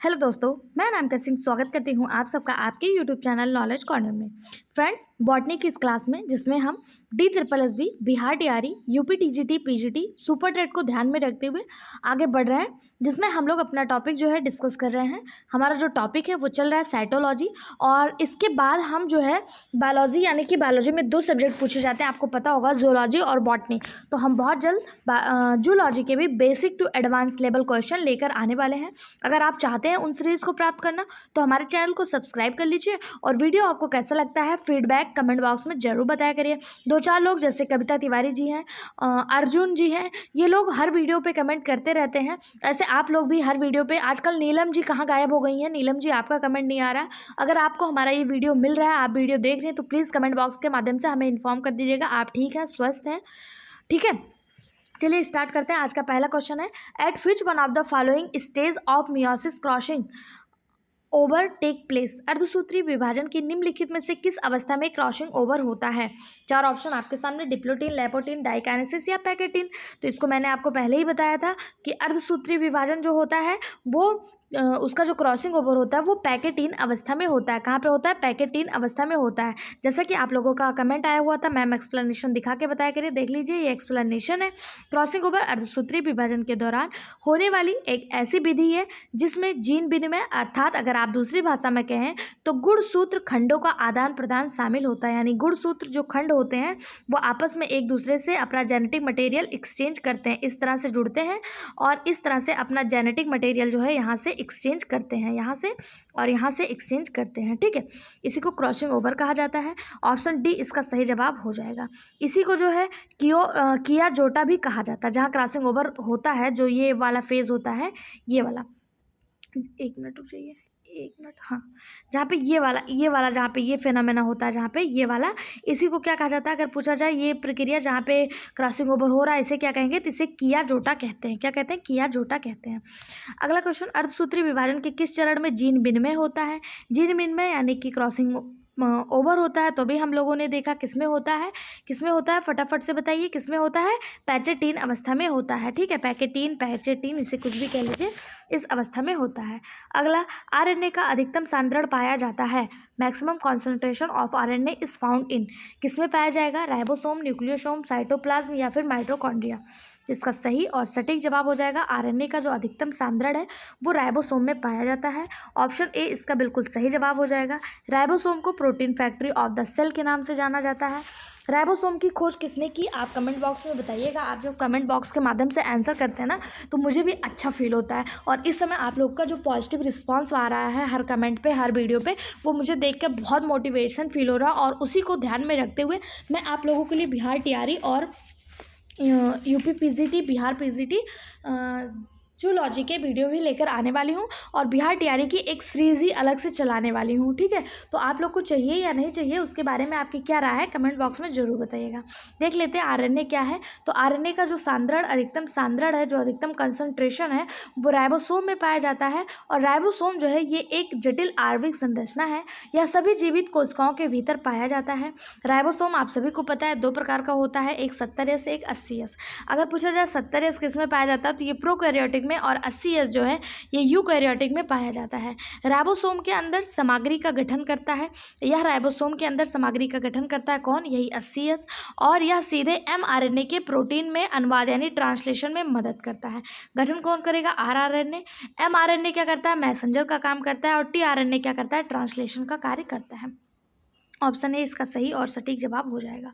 Hello दोस्तों, मैं अनामिका सिंह स्वागत करती हूँ आप सबका आपके यूट्यूब चैनल नॉलेज कॉर्नर में। फ्रेंड्स, बॉटनी की इस क्लास में जिसमें हम DSSB, Bihar TRE, UP TGT, PGT, super TET को ध्यान में रखते हुए आगे बढ़ रहे हैं, जिसमें हम लोग अपना टॉपिक जो है डिस्कस कर रहे हैं। हमारा जो टॉपिक है वो चल रहा है साइटोलॉजी, और इसके बाद हम जो है बायोलॉजी, यानी कि बायोलॉजी में 2 सब्जेक्ट पूछे जाते हैं, आपको पता होगा, जूलॉजी और बॉटनी। तो हम बहुत जल्द जूलॉजी के भी basic to advance level question लेकर आने वाले हैं। अगर आप चाहते हैं उन सीरीज़ को प्राप्त करना तो हमारे चैनल को सब्सक्राइब कर लीजिए, और वीडियो आपको कैसा लगता है फीडबैक कमेंट बॉक्स में ज़रूर बताया करिए। 2-4 लोग जैसे कविता तिवारी जी हैं, अर्जुन जी हैं, ये लोग हर वीडियो पे कमेंट करते रहते हैं। ऐसे आप लोग भी हर वीडियो पे, आजकल नीलम जी कहाँ गायब हो गई हैं? नीलम जी, आपका कमेंट नहीं आ रहा है। अगर आपको हमारा ये वीडियो मिल रहा है, आप वीडियो देख रहे हैं, तो प्लीज़ कमेंट बॉक्स के माध्यम से हमें इन्फॉर्म कर दीजिएगा आप ठीक हैं, स्वस्थ हैं। ठीक है, चलिए स्टार्ट करते हैं। आज का पहला क्वेश्चन है, at which one of the following stage of meiosis crossing over take place? अर्धसूत्रीय विभाजन की निम्नलिखित में से किस अवस्था में क्रॉसिंग ओवर होता है? 4 ऑप्शन आपके सामने, डिप्लोटीन, लेपोटीन, डाइकाइनेसिस या पैकेटीन। तो इसको मैंने आपको पहले ही बताया था कि अर्धसूत्रीय विभाजन जो होता है वो उसका जो क्रॉसिंग ओवर होता है वो पैकेटीन अवस्था में होता है। कहाँ पे होता है? पैकेटीन अवस्था में होता है। जैसा कि आप लोगों का कमेंट आया हुआ था, मैम एक्सप्लेनेशन दिखा के बताया करिए। देख लीजिए, ये एक्सप्लेनेशन है। क्रॉसिंग ओवर अर्धसूत्रीय विभाजन के दौरान होने वाली एक ऐसी विधि है जिसमें जीन विनिमय, अर्थात अगर आप दूसरी भाषा में कहें तो गुणसूत्र खंडों का आदान प्रदान शामिल होता है। यानी गुणसूत्र जो खंड होते हैं वो आपस में एक दूसरे से अपना जेनेटिक मटेरियल एक्सचेंज करते हैं, इस तरह से जुड़ते हैं, और इस तरह से अपना जेनेटिक मटेरियल जो है यहाँ से एक्सचेंज करते हैं, यहाँ से और यहाँ से एक्सचेंज करते हैं। ठीक है, इसी को क्रॉसिंग ओवर कहा जाता है। ऑप्शन डी इसका सही जवाब हो जाएगा। इसी को जो है किया जोटा भी कहा जाता है, जहाँ क्रॉसिंग ओवर होता है, जो ये वाला फेज होता है, ये वाला, 1 मिनट रुक जाइए, 1 मिनट, हाँ, जहाँ पे ये वाला जहाँ पे ये फेनोमेना होता है, जहाँ पे ये वाला, इसी को क्या कहा जाता है? अगर पूछा जाए ये प्रक्रिया जहाँ पे क्रॉसिंग ओवर हो रहा है, इसे क्या कहेंगे? तो इसे किया जोटा कहते हैं। क्या कहते हैं? किया जोटा कहते हैं। अगला क्वेश्चन, अर्धसूत्रीय विभाजन के किस चरण में जीन विनिमय होता है? जीन विनिमय यानी कि क्रॉसिंग ओवर होता है, तो भी हम लोगों ने देखा किसमें होता है, किसमें होता है, फटाफट से बताइए किसमें होता है? पैचेटीन अवस्था में होता है। ठीक है, पैकेटीन, पैचेटीन, इसे कुछ भी कह लीजिए, इस अवस्था में होता है। अगला, आरएनए का अधिकतम सांद्रण पाया जाता है, maximum concentration of RNA is found in, किसमें पाया जाएगा? राइबोसोम, न्यूक्लियोसोम, साइटोप्लाज्म या फिर माइटोकॉन्ड्रिया। इसका सही और सटीक जवाब हो जाएगा, आरएनए का जो अधिकतम सांद्रण है वो राइबोसोम में पाया जाता है। ऑप्शन ए इसका बिल्कुल सही जवाब हो जाएगा। राइबोसोम को protein factory of the cell के नाम से जाना जाता है। राइबोसोम की खोज किसने की? आप कमेंट बॉक्स में बताइएगा। आप जब कमेंट बॉक्स के माध्यम से आंसर करते हैं ना, तो मुझे भी अच्छा फील होता है, और इस समय आप लोग का जो पॉजिटिव रिस्पांस आ रहा है हर कमेंट पे, हर वीडियो पे, वो मुझे देख कर बहुत मोटिवेशन फील हो रहा है। और उसी को ध्यान में रखते हुए मैं आप लोगों के लिए बिहार टीआरई और UP PGT, Bihar PGT zoology के वीडियो भी लेकर आने वाली हूँ, और बिहार टीआरई की एक सीरीज ही अलग से चलाने वाली हूँ। ठीक है, तो आप लोग को चाहिए या नहीं चाहिए, उसके बारे में आपकी क्या राय है, कमेंट बॉक्स में ज़रूर बताइएगा। देख लेते हैं आरएनए क्या है। तो आरएनए का जो सांद्रण, अधिकतम सांद्रण है, जो अधिकतम कंसंट्रेशन है, वो राइबोसोम में पाया जाता है। और राइबोसोम जो है ये एक जटिल आणविक संरचना है, यह सभी जीवित कोशिकाओं के भीतर पाया जाता है। राइबोसोम आप सभी को पता है 2 प्रकार का होता है, एक 70S, एक 80S। अगर पूछा जाए 70S किस में पाया जाता है, तो ये प्रोकैरियोटिक में, और 80S जो है ये यूकैरियोटिक में पाया जाता है। राइबोसोम के अंदर सामग्री का गठन करता है, यह राइबोसोम के अंदर सामग्री का गठन करता है कौन? यही 80S। और यह सीधे mRNA के प्रोटीन में अनुवाद यानी ट्रांसलेशन में मदद करता है। गठन कौन करेगा? rRNA। mRNA क्या करता है? मैसेंजर का काम करता है। और tRNA क्या करता है? ट्रांसलेशन का कार्य करता है। ऑप्शन ए इसका सही और सटीक जवाब हो जाएगा।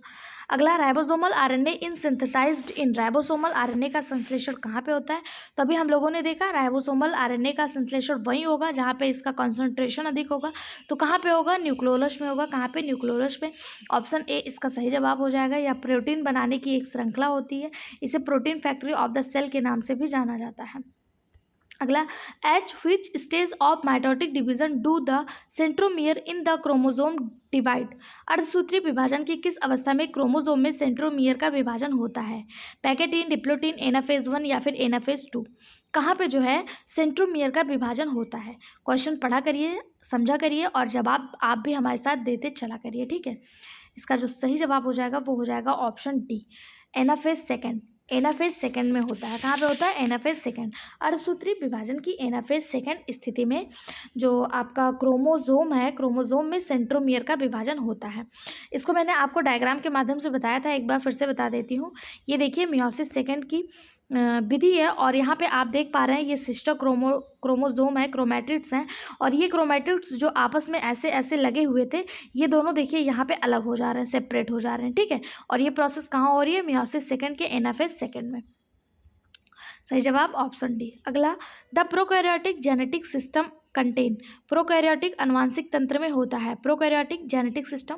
अगला, राइबोसोमल आरएनए इन सिंथेसाइज्ड इन, राइबोसोमल आरएनए का संश्लेषण कहाँ पे होता है? तो अभी हम लोगों ने देखा राइबोसोमल आरएनए का संश्लेषण वहीं होगा जहाँ पे इसका कॉन्सेंट्रेशन अधिक होगा। तो कहाँ पे होगा? न्यूक्लियोलस में होगा। कहाँ पे? न्यूक्लियोलस में। ऑप्शन ए इसका सही जवाब हो जाएगा। यह प्रोटीन बनाने की एक श्रृंखला होती है, इसे protein factory of the cell के नाम से भी जाना जाता है। अगला, H which stage of mitotic division do the centromere in the chromosome divide? अर्धसूत्रीय विभाजन की किस अवस्था में क्रोमोसोम में सेंट्रोमियर का विभाजन होता है? पैकेटीन, डिप्लोटीन, एनाफेज 1 या फिर एनाफेज 2। कहाँ पे जो है सेंट्रोमियर का विभाजन होता है? क्वेश्चन पढ़ा करिए, समझा करिए, और जवाब आप भी हमारे साथ देते चला करिए। ठीक है, इसका जो सही जवाब हो जाएगा वो हो जाएगा option D, anaphase 2। Anaphase second में होता है। कहाँ पे होता है? Anaphase second. अर्धसूत्री विभाजन की एनाफेज सेकंड स्थिति में जो आपका क्रोमोजोम है, क्रोमोजोम में सेंट्रोमियर का विभाजन होता है। इसको मैंने आपको डायग्राम के माध्यम से बताया था, एक बार फिर से बता देती हूँ। ये देखिए मियोसिस सेकंड की विधि है और यहाँ पे आप देख पा रहे हैं ये सिस्टर क्रोमोजोम है, क्रोमैटिड्स हैं, और ये क्रोमैटिड्स जो आपस में ऐसे ऐसे लगे हुए थे, ये दोनों देखिए यहाँ पे अलग हो जा रहे हैं, सेपरेट हो जा रहे हैं, ठीक है। और ये प्रोसेस कहाँ हो रही है? मियोसिस सेकंड के एनाफेज सेकंड में। सही जवाब ऑप्शन डी। अगला, the prokaryotic genetic system contain. Prokaryotic अनुवांशिक तंत्र में होता है। प्रोकैरियोटिक जेनेटिक सिस्टम,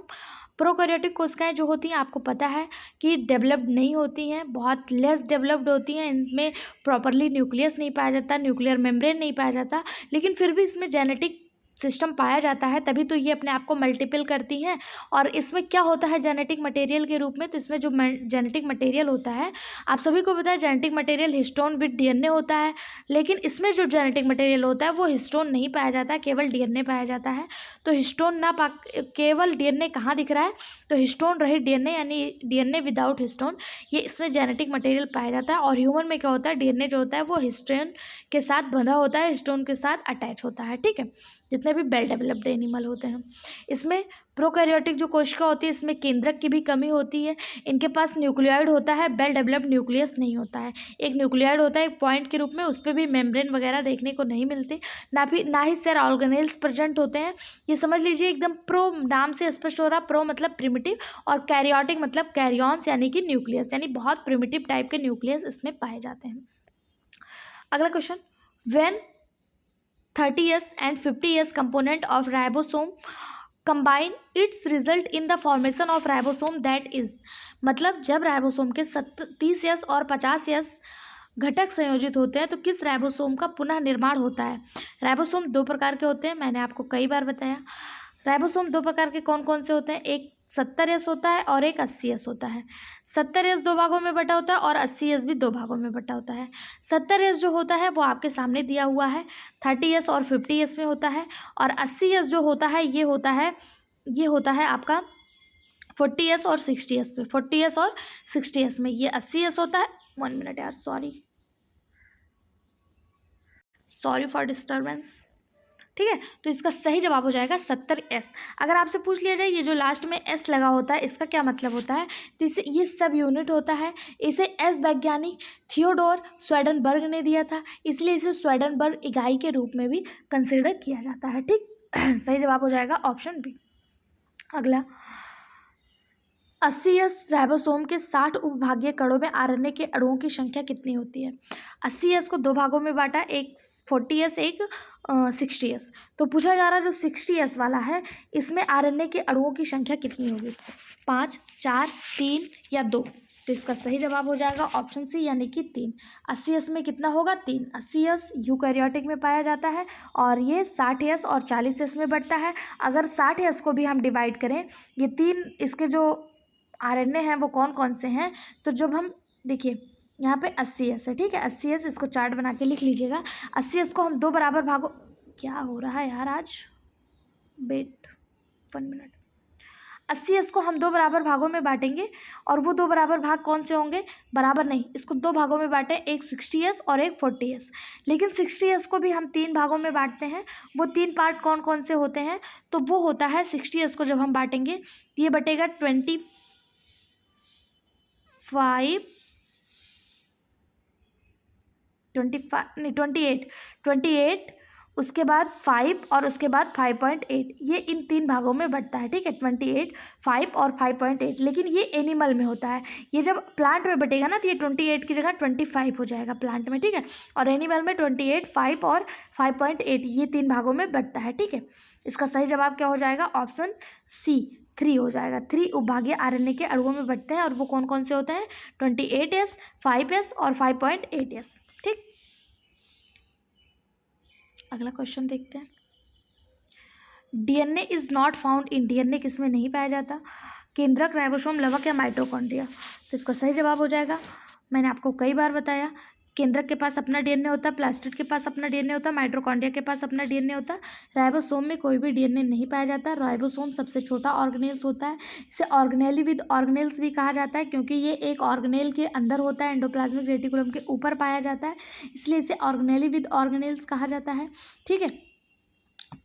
प्रोकैरियोटिक कोशिकाएं जो होती हैं आपको पता है कि डेवलप्ड नहीं होती हैं, बहुत लेस डेवलप्ड होती हैं। इनमें प्रॉपरली न्यूक्लियस नहीं पाया जाता, न्यूक्लियर मेम्ब्रेन नहीं पाया जाता, लेकिन फिर भी इसमें जेनेटिक सिस्टम पाया जाता है, तभी तो ये अपने आप को मल्टीपल करती हैं। और इसमें क्या होता है जेनेटिक मटेरियल के रूप में? तो इसमें जो जेनेटिक मटेरियल होता है, आप सभी को पता है genetic material histone with DNA होता है, लेकिन इसमें जो जेनेटिक मटेरियल होता है वो हिस्टोन नहीं पाया जाता, केवल डीएनए पाया जाता है। तो हिस्टोन ना पा केवल डीएनए कहाँ दिख रहा है? तो हिस्टोन रहित डीएनए, यानी डीएनए विदाउट हिस्टोन, ये इसमें जेनेटिक मटेरियल पाया जाता है। और ह्यूमन में क्या होता है? डीएनए जो होता है वो हिस्टोन के साथ बंधा होता है, हिस्टोन के साथ अटैच होता है, ठीक है, जितने भी वेल डेवलप्ड एनिमल होते हैं। इसमें प्रोकैरियोटिक जो कोशिका होती है इसमें केंद्रक की भी कमी होती है। इनके पास न्यूक्लियोइड होता है, वेल डेवलप्ड न्यूक्लियस नहीं होता है। एक न्यूक्लियोइड होता है एक पॉइंट के रूप में, उस पर भी मेम्ब्रेन वगैरह देखने को नहीं मिलते, ना ही सेल ऑर्गेनेल्स प्रेजेंट होते हैं। ये समझ लीजिए एकदम प्रो नाम से स्पष्ट हो रहा, प्रो मतलब प्रिमिटिव और कैरियोटिक मतलब कैरियॉन्स यानी कि न्यूक्लियस, यानी बहुत प्रिमिटिव टाइप के न्यूक्लियस इसमें पाए जाते हैं। अगला question, when 30s and 50s component of ribosome combine its result in the formation of ribosome that is, मतलब जब राइबोसोम के 30s और 50s घटक संयोजित होते हैं तो किस राइबोसोम का पुनः निर्माण होता है? राइबोसोम दो प्रकार के होते हैं, मैंने आपको कई बार बताया। राइबोसोम दो प्रकार के कौन कौन से होते हैं? एक 70s होता है और एक 80s होता है। 70s दो भागों में बटा होता है और 80s भी दो भागों में बटा होता है। 70s जो होता है वो आपके सामने दिया हुआ है, 30s और 50s में होता है। और 80s जो होता है ये होता है आपका 40s और 60s पे, 40s और 60s में ये 80s होता है। 1 मिनट यार, सॉरी फॉर डिस्टर्बेंस, ठीक है। तो इसका सही जवाब हो जाएगा 70s। अगर आपसे पूछ लिया जाए ये जो लास्ट में एस लगा होता है इसका क्या मतलब होता है, तो इसे ये सब यूनिट होता है। इसे एस वैज्ञानिक थियोडोर स्वेडनबर्ग ने दिया था, इसलिए इसे स्वेडनबर्ग इकाई के रूप में भी कंसिडर किया जाता है, ठीक। सही जवाब हो जाएगा ऑप्शन बी। अगला, 80s राइबोसोम के 60 उपभागीय कणों में आरएनए के अणुओं की संख्या कितनी होती है? 80s को दो भागों में बांटा, एक 40s एक 60s। तो पूछा जा रहा है जो 60s वाला है इसमें आरएनए के अणुओं की संख्या कितनी होगी? 5, 4, 3 या 2? तो इसका सही जवाब हो जाएगा ऑप्शन सी यानी कि 3। 80s में कितना होगा? 3। 80s यूकैरियोटिक में पाया जाता है और ये 60s और 40s में बढ़ता है। अगर 60s को भी हम डिवाइड करें, ये 3 इसके जो आरएनए हैं वो कौन कौन से हैं, तो जब हम देखिए यहाँ पे 80s है, ठीक है, 80s इसको चार्ट बना के लिख लीजिएगा। 80s को हम दो बराबर भागों, क्या हो रहा है यार आज, वेट 1 मिनट। 80s को हम दो बराबर भागों में बांटेंगे और वो दो बराबर भाग कौन से होंगे? बराबर नहीं, इसको दो भागों में बांटें, एक 60s और एक 40s। लेकिन 60s को भी हम 3 भागों में बांटते हैं। वो 3 पार्ट कौन कौन से होते हैं? तो वो होता है 60s को जब हम बांटेंगे ये बटेगा 28, उसके बाद 5 और उसके बाद 5.8, ये इन 3 भागों में बढ़ता है, ठीक है। 28, 5 और 5.8, लेकिन ये एनिमल में होता है। ये जब प्लांट में बटेगा ना तो ये 28 की जगह 25 हो जाएगा प्लांट में, ठीक है। और एनिमल में 28, 5 और 5.8 ये 3 भागों में बढ़ता है, ठीक है। इसका सही जवाब क्या हो जाएगा? ऑप्शन सी 3 हो जाएगा। 3 उपभागीय आरएनए के अणुओं में बढ़ते हैं और वो कौन कौन से होते हैं? 28s, 5s और 5.8s, ठीक। अगला क्वेश्चन देखते हैं। DNA is not found in, DNA किसमें नहीं पाया जाता? केंद्रक, राइबोसोम, लवक या माइटोकॉन्ड्रिया? तो इसका सही जवाब हो जाएगा, मैंने आपको कई बार बताया केंद्रक के पास अपना डीएनए होता है, प्लास्टिड के पास अपना डीएनए होता है, माइटोकॉन्ड्रिया के पास अपना डीएनए होता है। राइबोसोम में कोई भी डीएनए नहीं पाया जाता। राइबोसोम सबसे छोटा ऑर्गेनेल्स होता है। इसे ऑर्गेनेली विद ऑर्गेनेल्स भी कहा जाता है क्योंकि ये एक ऑर्गेनेल के अंदर होता है, एंडोप्लाज्मिक रेटिकुलम के ऊपर पाया जाता है, इसलिए इसे ऑर्गेनेली विद ऑर्गेनेल्स कहा जाता है। ठीक है।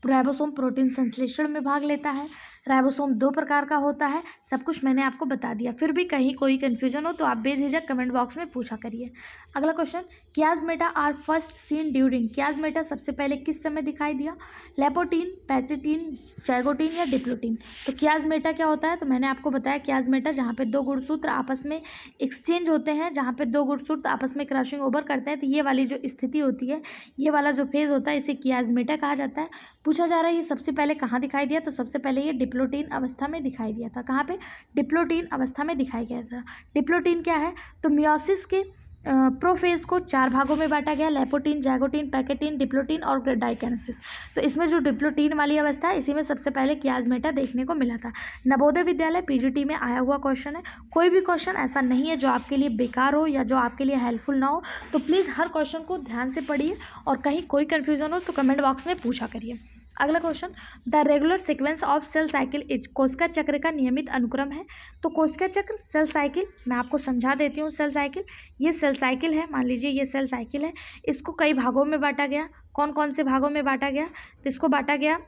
राइबोसोम प्रोटीन संश्लेषण में भाग लेता है। राइबोसोम 2 प्रकार का होता है। सब कुछ मैंने आपको बता दिया। फिर भी कहीं कोई कन्फ्यूजन हो तो आप बेझिझक कमेंट बॉक्स में पूछा करिए। अगला question, chiasmata are first seen during. Chiasmata सबसे पहले किस समय दिखाई दिया? लेपोटीन, पैचिटीन, जैगोटीन या डिप्लोटीन। तो कियाज्मेटा क्या होता है? तो मैंने आपको बताया कियाज्मेटा जहाँ पे 2 गुणसूत्र आपस में एक्सचेंज होते हैं, जहाँ पे 2 गुणसूत्र आपस में क्रॉसिंग ओवर करते हैं, तो ये वाली जो स्थिति होती है, ये वाला जो फेज होता है, इसे कियाज्मेटा कहा जाता है। पूछा जा रहा है ये सबसे पहले कहाँ दिखाई दिया? तो सबसे पहले ये डिप्लोटीन अवस्था में दिखाई दिया था। कहाँ पे? डिप्लोटीन अवस्था में दिखाई गया था। डिप्लोटीन क्या है? तो मियोसिस के प्रोफेज को 4 भागों में बांटा गया, लेपोटीन, जैगोटीन, पैकेटीन, डिप्लोटीन और डाइकेनेसिस। तो इसमें जो डिप्लोटीन वाली अवस्था है, इसी में सबसे पहले कियाज्मेटा देखने को मिला था। नवोदय विद्यालय पीजीटी में आया हुआ क्वेश्चन है। कोई भी क्वेश्चन ऐसा नहीं है जो आपके लिए बेकार हो या जो आपके लिए हेल्पफुल ना हो, तो प्लीज़ हर क्वेश्चन को ध्यान से पढ़िए और कहीं कोई कन्फ्यूजन हो तो कमेंट बॉक्स में पूछा करिए। अगला question, the regular sequence of cell cycle is. कोशिका चक्र का नियमित अनुक्रम है। तो कोशिका चक्र, सेल साइकिल, मैं आपको समझा देती हूँ। सेल साइकिल, ये सेल साइकिल है, मान लीजिए ये सेल साइकिल है। इसको कई भागों में बांटा गया। कौन कौन से भागों में बांटा गया? तो इसको बांटा गया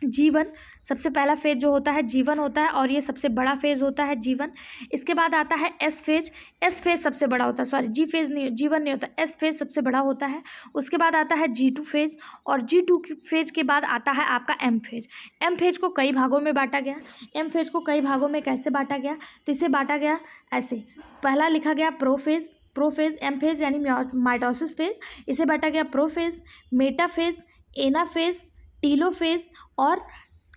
जीवन, सबसे पहला फेज जो होता है जीवन होता है और ये सबसे बड़ा फेज होता है जीवन। इसके बाद आता है एस फेज। एस फेज सबसे बड़ा होता है, सॉरी जी फेज नहीं, जीवन नहीं होता, एस फेज सबसे बड़ा होता है। उसके बाद आता है G2 फेज और G2 फेज के बाद आता है आपका M फेज। M फेज को कई भागों में बांटा गया। M फेज को कई भागों में कैसे बांटा गया? तो इसे बांटा गया ऐसे, पहला लिखा गया प्रोफेज, प्रोफेज, M फेज यानी माइटोसिस फेज, इसे बांटा गया प्रोफेज, मेटाफेज, एनाफेज, टीलोफेज और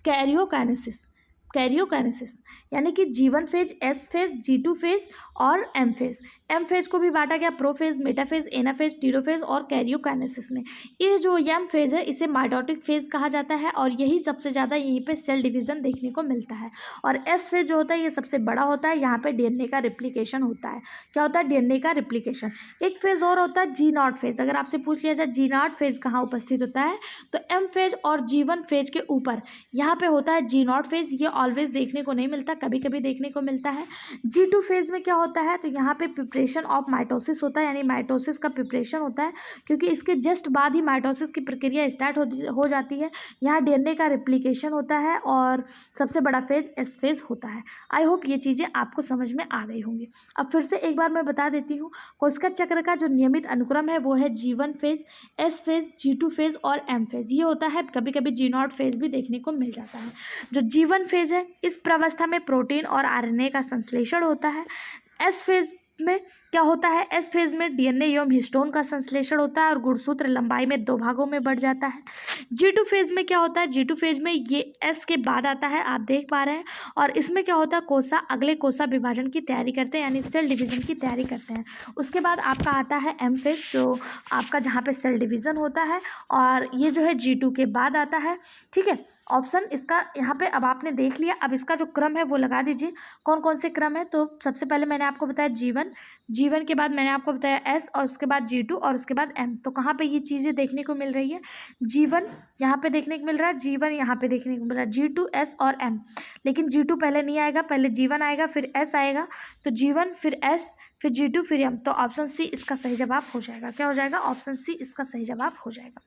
कैरियोकाइनेसिस। कैरियोकाइनेसिस यानी कि जीवन phase, S phase, G2 phase और M फेज। M फेज को भी बांटा गया प्रोफेज, मेटाफेज, एनाफेज, टीलोफेज और कैरियोकाइनेसिस में। ये जो M फेज है इसे माइटोटिक फेज कहा जाता है और यही सबसे ज़्यादा यहीं पे सेल डिवीज़न देखने को मिलता है। और S फेज जो होता है ये सबसे बड़ा होता है, यहाँ पे डीएनए का रिप्लिकेशन होता है। क्या होता है? डीएनए का रिप्लिकेशन। एक फेज और होता है G0 फेज। अगर आपसे पूछ लिया जाए G0 फेज कहाँ उपस्थित होता है, तो M फेज और G1 फेज के ऊपर यहाँ पे होता है G0 फेज। ये ऑलवेज देखने को नहीं मिलता, कभी कभी देखने को मिलता है। G2 फेज में क्या होता है? तो यहाँ पे प्रिपरेशन ऑफ माइटोसिस होता है, यानी माइटोसिस का प्रिपरेशन होता है, क्योंकि इसके जस्ट बाद ही माइटोसिस की प्रक्रिया स्टार्ट हो जाती है। यहाँ डीएनए का रिप्लिकेशन होता है और सबसे बड़ा फेज एस फेज होता है। आई होप ये चीज़ें आपको समझ में आ गई होंगी। अब फिर से एक बार मैं बता देती हूँ, कोशिका चक्र का जो नियमित अनुक्रम है वो है G1 phase, S phase, G2 phase और M फेज। ये होता है, कभी कभी G0 फेज भी देखने को मिल जाता है। जो G1 फेज है, इस प्रावस्था में प्रोटीन और आरएनए का संश्लेषण होता है। एस फेज में क्या होता है? एस फेज में डीएनए एवं हिस्टोन का संश्लेषण होता है और गुणसूत्र लंबाई में 2 भागों में बढ़ जाता है। G2 फेज में क्या होता है? G2 फेज में ये एस के बाद आता है, आप देख पा रहे हैं, और इसमें क्या होता है? कोसा अगले कोसा विभाजन की तैयारी करते हैं, यानी सेल डिवीजन की तैयारी करते हैं। उसके बाद आपका आता है M फेज, जो आपका जहाँ पे सेल डिवीजन होता है, और ये जो है G2 के बाद आता है। ठीक है, ऑप्शन इसका यहाँ पे अब आपने देख लिया। अब इसका जो क्रम है वो लगा दीजिए, कौन कौन से क्रम है। तो सबसे पहले मैंने आपको बताया जीवन के बाद मैंने आपको बताया एस, और उसके बाद G2 और उसके बाद M। तो कहाँ पे ये चीज़ें देखने को मिल रही है? जीवन यहाँ पे देखने को मिल रहा है, जीवन यहाँ पे देखने को मिल रहा है, G2, S और M। लेकिन G2 पहले नहीं आएगा, पहले जीवन आएगा फिर S आएगा। तो जीवन फिर S फिर G2 फिर M। तो ऑप्शन सी इसका सही जवाब हो जाएगा। क्या हो जाएगा? ऑप्शन सी इसका सही जवाब हो जाएगा।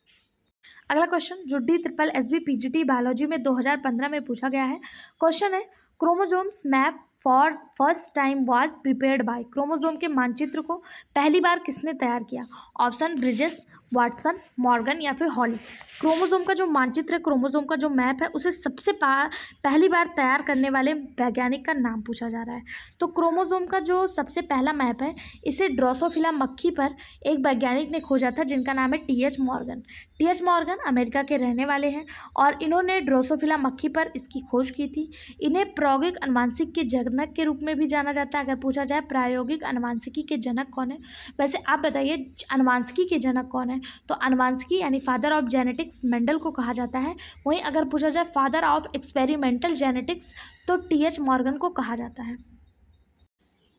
अगला क्वेश्चन जो DSSB PGT बायोलॉजी में 2015 में पूछा गया है, क्वेश्चन है chromosomes map for first time was prepared by. Chromosome के मानचित्र को पहली बार किसने तैयार किया? ऑप्शन ब्रिजेस, वाटसन, मॉर्गन या फिर हॉली। क्रोमोसोम का जो मानचित्र है, क्रोमोसोम का जो मैप है, उसे सबसे पहली बार तैयार करने वाले वैज्ञानिक का नाम पूछा जा रहा है। तो क्रोमोसोम का जो सबसे पहला मैप है, इसे ड्रोसोफिला मक्खी पर एक वैज्ञानिक ने खोजा था जिनका नाम है TH Morgan. TH Morgan America के रहने वाले हैं और इन्होंने ड्रोसोफिला मक्खी पर इसकी खोज की थी। इन्हें प्रायोगिक अनुवांशिक के जनक के रूप में भी जाना जाता है। अगर पूछा जाए प्रायोगिक अनुवांशिकी के जनक कौन है, वैसे आप बताइए अनुवांशिकी के जनक कौन है? तो अनुवांशिकी यानी फादर ऑफ जेनेटिक्स मेंडल को कहा जाता है। वहीं अगर पूछा जाए फादर ऑफ एक्सपेरिमेंटल जेनेटिक्स तो TH मॉर्गन को कहा जाता है।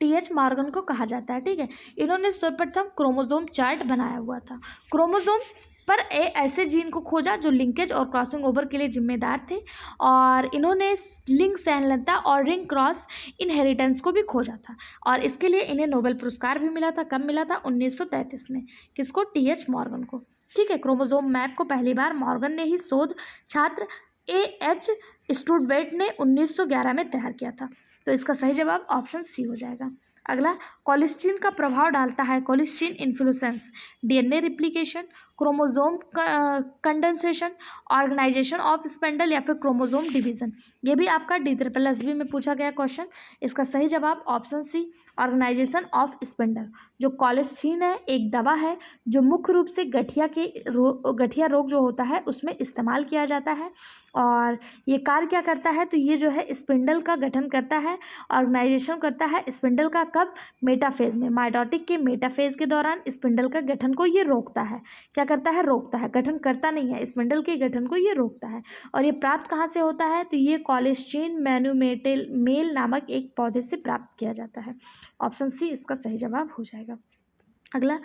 टीएच मॉर्गन को कहा जाता है। ठीक है, इन्होंने सर्वप्रथम क्रोमोसोम चार्ट बनाया हुआ था। क्रोमोसोम पर ऐसे जीन को खोजा जो लिंकेज और क्रॉसिंग ओवर के लिए जिम्मेदार थे, और इन्होंने लिंग सहनलता और रिंग क्रॉस इनहेरिटेंस को भी खोजा था, और इसके लिए इन्हें नोबेल पुरस्कार भी मिला था। कब मिला था? 1933 में। किसको? टीएच मॉर्गन को। ठीक है, क्रोमोसोम मैप को पहली बार मॉर्गन ने ही शोध छात्र एएच स्टुडवेट ने 1911 में तैयार किया था। तो इसका सही जवाब ऑप्शन सी हो जाएगा। अगला, कोलिस्टीन का प्रभाव डालता है। Colchicine influence DNA replication, chromosome condensation, organisation of spindle या फिर क्रोमोसोम डिवीजन। ये भी आपका D++ में पूछा गया क्वेश्चन। इसका सही जवाब option C, organisation of spindle. जो कोलिस्टीन है एक दवा है जो मुख्य रूप से गठिया रोग जो होता है उसमें इस्तेमाल किया जाता है, और ये कार्य क्या करता है? तो ये जो है स्पिंडल का गठन करता है, ऑर्गेनाइजेशन करता है स्पिंडल का। कब? मेटाफेज में। माइटोटिक के मेटाफेज के दौरान स्पिंडल का गठन को ये रोकता है। क्या करता है? रोकता है, गठन करता नहीं है, स्पिंडल के गठन को ये रोकता है। और ये प्राप्त कहाँ से होता है? तो ये कोलिस्टीन मैनुमेटेल मेल नामक एक पौधे से प्राप्त किया जाता है। ऑप्शन सी इसका सही जवाब हो जाएगा। अगला,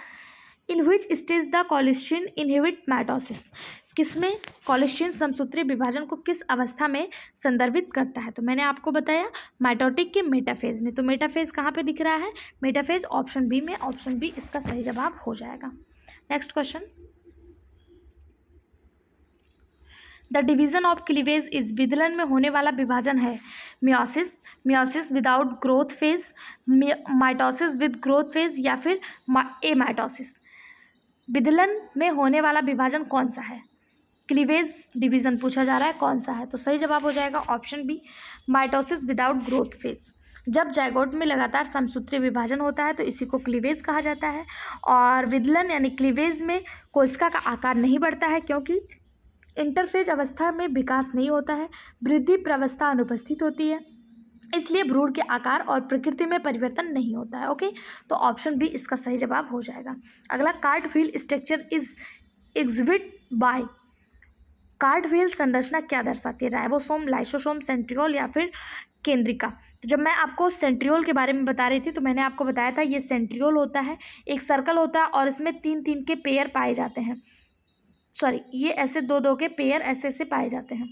in which stage the colchicine inhibit mitosis. किसमें कोलिस्टीन समसूत्रीय विभाजन को किस अवस्था में संदर्भित करता है? तो मैंने आपको बताया माइटोटिक के मेटाफेज में। तो मेटाफेज कहाँ पे दिख रहा है? मेटाफेज ऑप्शन बी में। ऑप्शन बी इसका सही जवाब हो जाएगा। Next question, the division of cleavage is विदलन में होने वाला विभाजन है meiosis, meiosis without growth phase, mitosis with growth phase या फिर एमाइटोसिस। विदलन में होने वाला विभाजन कौन सा है? क्लीवेज डिवीजन पूछा जा रहा है, कौन सा है? तो सही जवाब हो जाएगा option B, mitosis without growth phase. जब जाइगोट में लगातार समसूत्रीय विभाजन होता है तो इसी को क्लीवेज कहा जाता है। और विदलन यानी क्लीवेज में कोशिका का आकार नहीं बढ़ता है क्योंकि इंटरफेज अवस्था में विकास नहीं होता है, वृद्धि प्रावस्था अनुपस्थित होती है, इसलिए भ्रूण के आकार और प्रकृति में परिवर्तन नहीं होता है। ओके, तो ऑप्शन बी इसका सही जवाब हो जाएगा। अगला, cartwheel structure is exhibit bye. Cartwheel संरचना क्या दर्शाती है? राइबोसोम, लाइसोसोम, सेंट्रियोल या फिर केंद्रिका। तो जब मैं आपको सेंट्रियोल के बारे में बता रही थी तो मैंने आपको बताया था ये सेंट्रियोल होता है, एक सर्कल होता है और इसमें 3-3 के पेयर पाए जाते हैं। सॉरी, ये ऐसे 2-2 के पेयर ऐसे ऐसे पाए जाते हैं।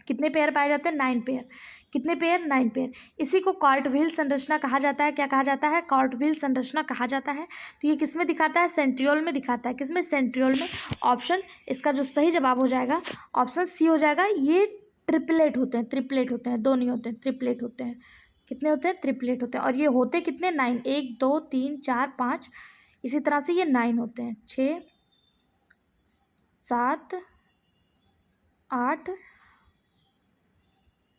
कितने पेयर पाए जाते हैं? 9 पेयर। कितने पेयर? 9 पेयर। इसी को कार्टव्हील संरचना कहा जाता है। क्या कहा जाता है? कार्टव्हील संरचना कहा जाता है। तो ये किस में दिखाता है? सेंट्रियोल में दिखाता है। किसमें? सेंट्रियोल में। ऑप्शन इसका जो सही जवाब हो जाएगा ऑप्शन सी हो जाएगा। ये ट्रिपलेट होते हैं, ट्रिपलेट होते हैं, 2 नहीं होते हैं, ट्रिपलेट होते हैं। कितने होते हैं? ट्रिपलेट होते हैं। और ये होते कितने? 9। 1 2 3 4 5, इसी तरह से ये 9 होते हैं। 6 7 8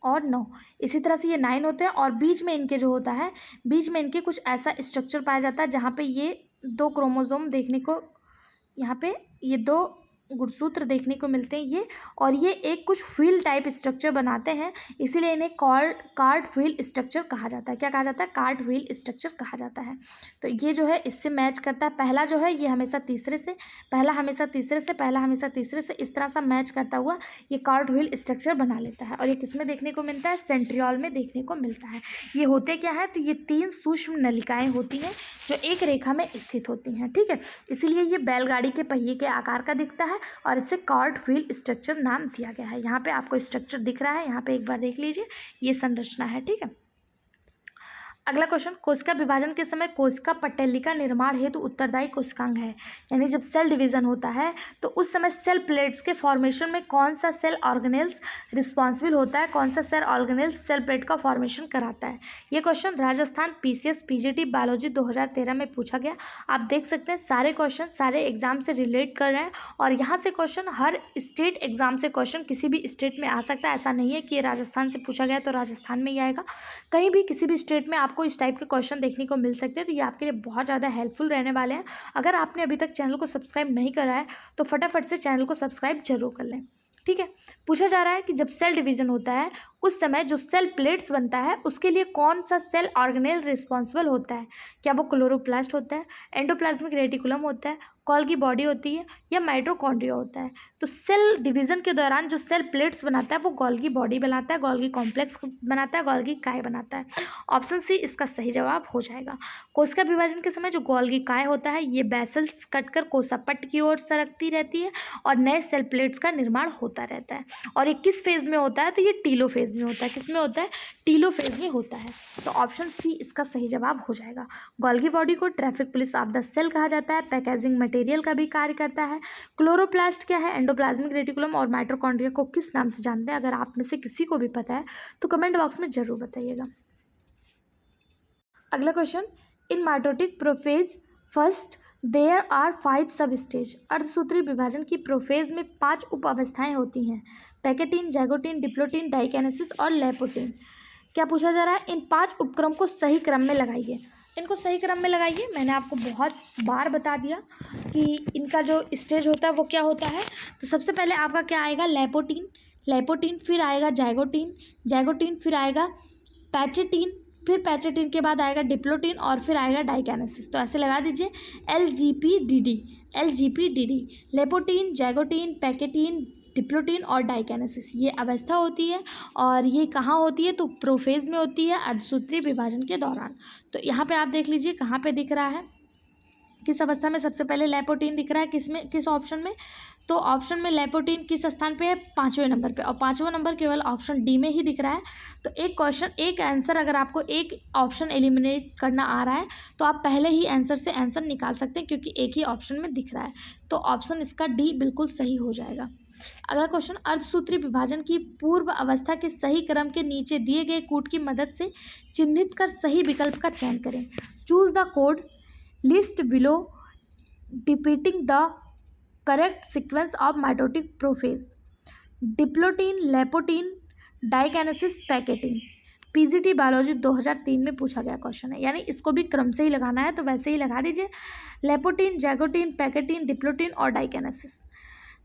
और 9, इसी तरह से ये 9 होते हैं। और बीच में इनके जो होता है, बीच में इनके कुछ ऐसा स्ट्रक्चर पाया जाता है जहाँ पे ये 2 क्रोमोसोम देखने को, यहाँ पे ये 2 गुणसूत्र देखने को मिलते हैं ये, और ये एक कुछ व्हील टाइप स्ट्रक्चर बनाते हैं, इसीलिए इन्हें कार्ट व्हील स्ट्रक्चर कहा जाता है। क्या कहा जाता है? कार्ट व्हील स्ट्रक्चर कहा जाता है। तो ये जो है इससे मैच करता है। पहला जो है ये हमेशा तीसरे से, पहला हमेशा तीसरे से, पहला हमेशा तीसरे से, इस तरह से मैच करता हुआ ये कार्ट व्हील स्ट्रक्चर बना लेता है। और ये किस में देखने को मिलता है? सेंट्रियोल में देखने को मिलता है। ये होते क्या है? तो ये 3 सूक्ष्म नलिकाएँ होती हैं जो एक रेखा में स्थित होती हैं। ठीक है, इसीलिए ये बैलगाड़ी के पहिए के आकार का दिखता है और इसे कार्ट व्हील स्ट्रक्चर नाम दिया गया है। यहाँ पे आपको स्ट्रक्चर दिख रहा है, यहाँ पे एक बार देख लीजिए, ये संरचना है। ठीक है, अगला क्वेश्चन, कोशिका विभाजन के समय कोशिका पटेली का निर्माण हेतु उत्तरदायी कोशिकांग है। यानी जब सेल डिवीजन होता है तो उस समय सेल प्लेट्स के फॉर्मेशन में कौन सा सेल ऑर्गेनेल्स रिस्पॉन्सिबल होता है? कौन सा सेल ऑर्गेनेल्स सेल प्लेट का फॉर्मेशन कराता है? ये question Rajasthan PCS PGT biology 2013 में पूछा गया। आप देख सकते हैं सारे क्वेश्चन सारे एग्जाम से रिलेट कर रहे हैं, और यहाँ से क्वेश्चन हर स्टेट एग्जाम से क्वेश्चन किसी भी स्टेट में आ सकता है। ऐसा नहीं है कि ये राजस्थान से पूछा गया तो राजस्थान में ही आएगा, कहीं भी किसी भी स्टेट में आपको इस टाइप के क्वेश्चन देखने को मिल सकते हैं। तो ये आपके लिए बहुत ज़्यादा हेल्पफुल रहने वाले हैं। अगर आपने अभी तक चैनल को सब्सक्राइब नहीं करा है तो फटाफट से चैनल को सब्सक्राइब जरूर कर लें। ठीक है, पूछा जा रहा है कि जब सेल डिवीजन होता है उस समय जो सेल प्लेट्स बनता है उसके लिए कौन सा सेल ऑर्गेनेल रिस्पॉन्सिबल होता है? क्या वो क्लोरोप्लास्ट होता है, एंडोप्लाज्मिक रेटिकुलम होता है, गोल्गी बॉडी होती है या माइटोकॉन्ड्रिया होता है। तो सेल डिवीजन के दौरान जो सेल प्लेट्स बनाता है वो गोल्गी बॉडी बनाता है, गोल्गी कॉम्प्लेक्स बनाता है, गोल्गी काय बनाता है। ऑप्शन सी इसका सही जवाब हो जाएगा। कोशिका विभाजन के समय जो गोल्गी काय होता है ये बेसल्स कटकर कोशापट्ट की ओर सरकती रहती है और नए सेल प्लेट्स का निर्माण होता रहता है। और ये किस फेज में होता है? तो ये टीलोफेज में होता है। किस में होता है? टीलोफेज में होता है। तो ऑप्शन सी इसका सही जवाब हो जाएगा। गोल्गी बॉडी को traffic police of the cell कहा जाता है, पैकेजिंग मटेरियल का भी कार्य करता है। क्लोरोप्लास्ट क्या है? Endoplasmic reticulum. और माइटोकॉन्ड्रिया को किस नाम से जानते हैं? अगर आप में से किसी को भी पता है तो कमेंट बॉक्स में जरूर बताइएगा। अगला question, in mitotic prophase first there are 5 sub stage. अर्धसूत्री विभाजन की प्रोफेज में 5 उप अवस्थाएं होती हैं, पैकेटीन, जैगोटीन, डिप्लोटीन, डाइकेनेसिस और लेपोटीन। क्या पूछा जा रहा है? इन 5 उपक्रम को सही क्रम में लगाइए। इनको सही क्रम में लगाइए। मैंने आपको बहुत बार बता दिया कि इनका जो स्टेज होता है वो क्या होता है। तो सबसे पहले आपका क्या आएगा? लेपोटीन, लेपोटीन, फिर आएगा जैगोटीन, जैगोटीन, फिर आएगा पैचेटीन, फिर पैचेटीन के बाद आएगा डिप्लोटीन और फिर आएगा डाइकेनेसिस। तो ऐसे लगा दीजिए LGPDD, LGPDD। लेपोटीन, जैगोटीन, पैकेटीन, डिप्लोटीन और डाइकेनेसिस ये अवस्था होती है और ये कहाँ होती है? तो प्रोफेज में होती है अर्धसूत्रीय विभाजन के दौरान। तो यहाँ पे आप देख लीजिए कहाँ पे दिख रहा है, किस अवस्था में सबसे पहले लेपोटीन दिख रहा है, किस ऑप्शन में? तो ऑप्शन में लेपोटीन किस स्थान पे है? 5वें नंबर पे। और 5वां नंबर केवल ऑप्शन डी में ही दिख रहा है। तो एक क्वेश्चन, एक आंसर, अगर आपको एक ऑप्शन एलिमिनेट करना आ रहा है तो आप पहले ही आंसर से आंसर निकाल सकते हैं क्योंकि एक ही ऑप्शन में दिख रहा है। तो ऑप्शन इसका डी बिल्कुल सही हो जाएगा। अगला क्वेश्चन, अर्धसूत्रीय विभाजन की पूर्व अवस्था के सही क्रम के नीचे दिए गए कोड की मदद से चिन्हित कर सही विकल्प का चयन करें। Choose the code list below depicting the correct sequence of mitotic prophase. Diplotene, leptotene, diakinesis, pachytene. PGT biology 2003 में पूछा गया क्वेश्चन है, यानी इसको भी क्रम से ही लगाना है तो वैसे ही लगा दीजिए। लेपोटीन, जैगोटीन, पैकेटीन, डिप्लोटीन और डाइकेनेसिस।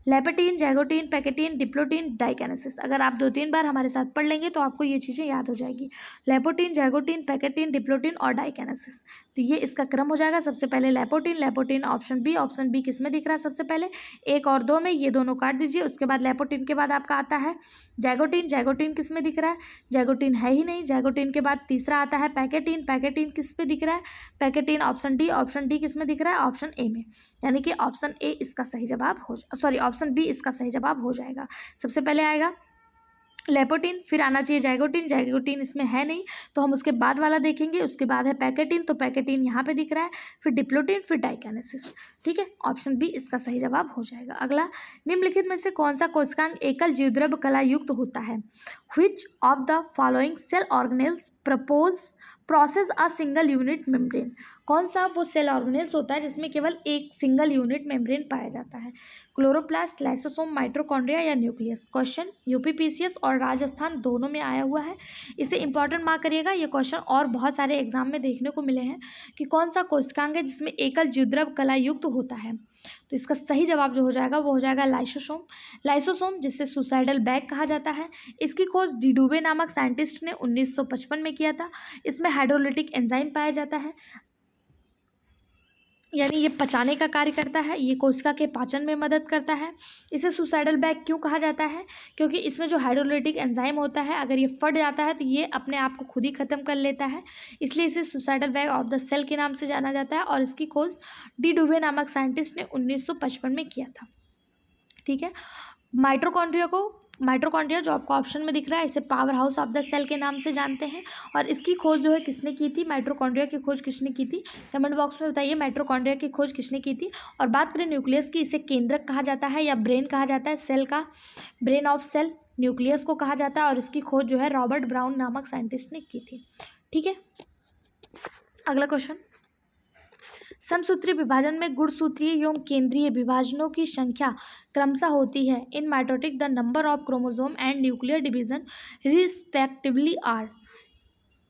लेपेटीन, जैगोटीन, पैकेटीन, डिप्लोटीन, डाइकेनेसिस। अगर आप 2-3 बार हमारे साथ पढ़ लेंगे तो आपको ये चीज़ें याद हो जाएगी। लेपोटीन, जैगोटीन, पैकेटीन, डिप्लोटीन और डाइकेनेसिस। तो ये इसका क्रम हो जाएगा। सबसे पहले लेपोटीन, लेपोटीन ऑप्शन बी किस में दिख रहा है? सबसे पहले 1 और 2 में, ये दोनों काट दीजिए। उसके बाद लेपोटीन के बाद आपका आता है जैगोटीन, जैगोटीन किस में दिख रहा है? जैगोटीन है ही नहीं। जैगोटीन के बाद तीसरा आता है पैकेटीन, पैकेटीन किस पे दिख रहा है? पैकेटीन ऑप्शन डी किस में दिख रहा है? ऑप्शन ए में। यानी कि ऑप्शन ए इसका सही जवाब ऑप्शन बी इसका सही जवाब हो जाएगा। सबसे पहले आएगा लेपोटीन, फिर आना चाहिए जैगोटीन, जैगोटीन इसमें है नहीं तो हम उसके बाद वाला देखेंगे। उसके बाद है पैकेटीन, तो पैकेटीन यहाँ पे दिख रहा है, फिर डिप्लोटीन, फिर डाइकेनेसिस। ठीक है, ऑप्शन बी इसका सही जवाब हो जाएगा। अगला, निम्नलिखित में से कौन सा कोशिकांग एकल जीवद्रव्य कला युक्त होता है? Which of the following cell organelles process a single unit membrane. कौन सा वो सेल ऑर्गेनेल्स होता है जिसमें केवल एक सिंगल यूनिट मेम्ब्रेन पाया जाता है? क्लोरोप्लास्ट, लाइसोसोम, माइटोकॉन्ड्रिया या न्यूक्लियस। क्वेश्चन यूपीपीसीएस और राजस्थान दोनों में आया हुआ है, इसे इंपॉर्टेंट मार्क करिएगा। ये क्वेश्चन और बहुत सारे एग्जाम में देखने को मिले हैं कि कौन सा कोशिकांग है जिसमें एकल जीवद्रव्य कला युक्त होता है। तो इसका सही जवाब जो हो जाएगा वो हो जाएगा लाइसोसोम। लाइसोसोम जिसे सुसाइडल बैग कहा जाता है, इसकी खोज डिडूबे नामक साइंटिस्ट ने 1955 में किया था। इसमें हाइड्रोलिटिक एंजाइम पाया जाता है, यानी ये पचाने का कार्य करता है, ये कोशिका के पाचन में मदद करता है। इसे सुसाइडल बैग क्यों कहा जाता है? क्योंकि इसमें जो हाइड्रोलिटिक एंजाइम होता है अगर ये फट जाता है तो ये अपने आप को खुद ही ख़त्म कर लेता है, इसलिए इसे suicidal bag of the cell के नाम से जाना जाता है। और इसकी खोज डी डुवे नामक साइंटिस्ट ने 1955 में किया था। ठीक है, माइटोकॉन्ड्रिया जो आपको ऑप्शन में दिख रहा है, इसे power house of the cell के नाम से जानते हैं। और इसकी खोज जो है किसने की थी? माइटोकॉन्ड्रिया की खोज किसने की थी? कमेंट बॉक्स में बताइए माइटोकॉन्ड्रिया की खोज किसने की थी। और बात करें न्यूक्लियस की, इसे केंद्रक कहा जाता है या ब्रेन कहा जाता है, सेल का ब्रेन ऑफ सेल न्यूक्लियस को कहा जाता है। और इसकी खोज जो है रॉबर्ट ब्राउन नामक साइंटिस्ट ने की थी। ठीक है, अगला क्वेश्चन, समसूत्रीय विभाजन में गुणसूत्रीय एवं केंद्रीय विभाजनों की संख्या क्रमशः होती है। In mitotic the number of chromosome and nuclear division respectively are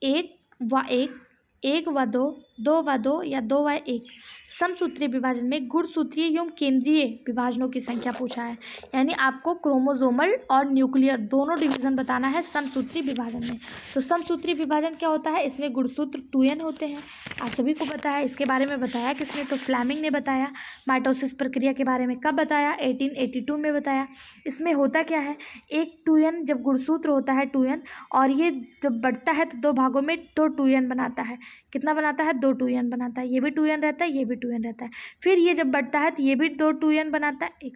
1 व 1, 1 व 2, 2/2 या 2/1 समसूत्रीय विभाजन में गुणसूत्रीय एवं केंद्रीय विभाजनों की संख्या पूछा है। यानी आपको क्रोमोसोमल और न्यूक्लियर दोनों डिवीजन बताना है समसूत्रीय विभाजन में। तो समसूत्रीय विभाजन क्या होता है, इसमें गुणसूत्र 2n होते हैं, आप सभी को पता है। इसके बारे में बताया किसने, तो फ्लेमिंग ने बताया। माइटोसिस प्रक्रिया के बारे में कब बताया, 1882 में बताया। इसमें होता क्या है, एक 2n जब गुणसूत्र होता है 2n, और ये जब बढ़ता है तो 2 भागों में 2 2n बनाता है। कितना बनाता है, 2 2n बनाता है। ये भी 2n रहता है, ये भी 2n रहता है। फिर ये जब बढ़ता है तो ये भी 2 2n बनाता है,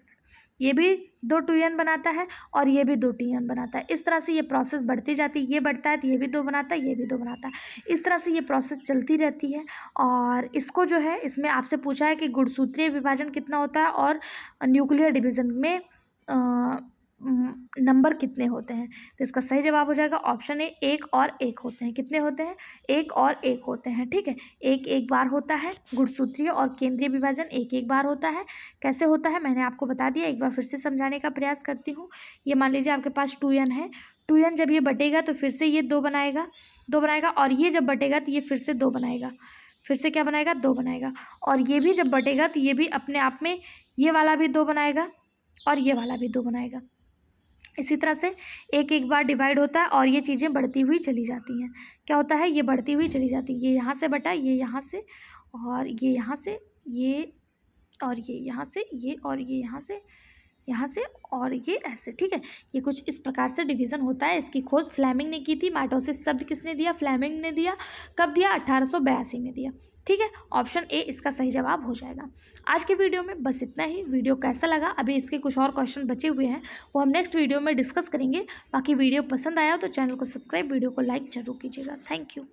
ये भी 2 2n बनाता है, और ये भी 2 2n बनाता है। इस तरह से ये प्रोसेस बढ़ती जाती है। ये बढ़ता है तो ये भी 2 बनाता है, ये भी 2 बनाता है। इस तरह से ये प्रोसेस चलती रहती है। और इसको जो है, इसमें आपसे पूछा है कि गुणसूत्रीय विभाजन कितना होता है और न्यूक्लियर डिवीजन में नंबर कितने होते हैं। तो इसका सही जवाब हो जाएगा ऑप्शन ए, 1 और 1 होते हैं। कितने होते हैं, 1 और 1 होते हैं। ठीक है, एक बार होता है गुणसूत्रीय और केंद्रीय विभाजन, एक बार होता है। कैसे होता है मैंने आपको बता दिया, एक बार फिर से समझाने का प्रयास करती हूँ। ये मान लीजिए आपके पास 2n है, 2n जब ये बटेगा तो फिर से ये 2 बनाएगा, और ये जब बटेगा तो ये फिर से 2 बनाएगा, फिर से क्या बनाएगा, 2 बनाएगा। और ये भी जब बटेगा तो ये भी अपने आप में ये वाला भी 2 बनाएगा, और ये वाला भी 2 बनाएगा। इसी तरह से एक बार डिवाइड होता है और ये चीज़ें बढ़ती हुई चली जाती हैं। क्या होता है, ये बढ़ती हुई चली जाती है। ये यहाँ से बटा, ये यहाँ से, और ये यहाँ से, ये और ये यहाँ से, ये और ये यहाँ से, यहाँ से, और ये ऐसे। ठीक है, ये कुछ इस प्रकार से डिवीज़न होता है। इसकी खोज फ्लेमिंग ने की थी। माइटोसिस शब्द किसने दिया, फ्लेमिंग ने दिया। कब दिया, 1882 में दिया। ठीक है, ऑप्शन ए इसका सही जवाब हो जाएगा। आज के वीडियो में बस इतना ही। वीडियो कैसा लगा, अभी इसके कुछ और क्वेश्चन बचे हुए हैं, वो हम नेक्स्ट वीडियो में डिस्कस करेंगे। बाकी वीडियो पसंद आया हो तो चैनल को सब्सक्राइब, वीडियो को लाइक जरूर कीजिएगा। Thank you.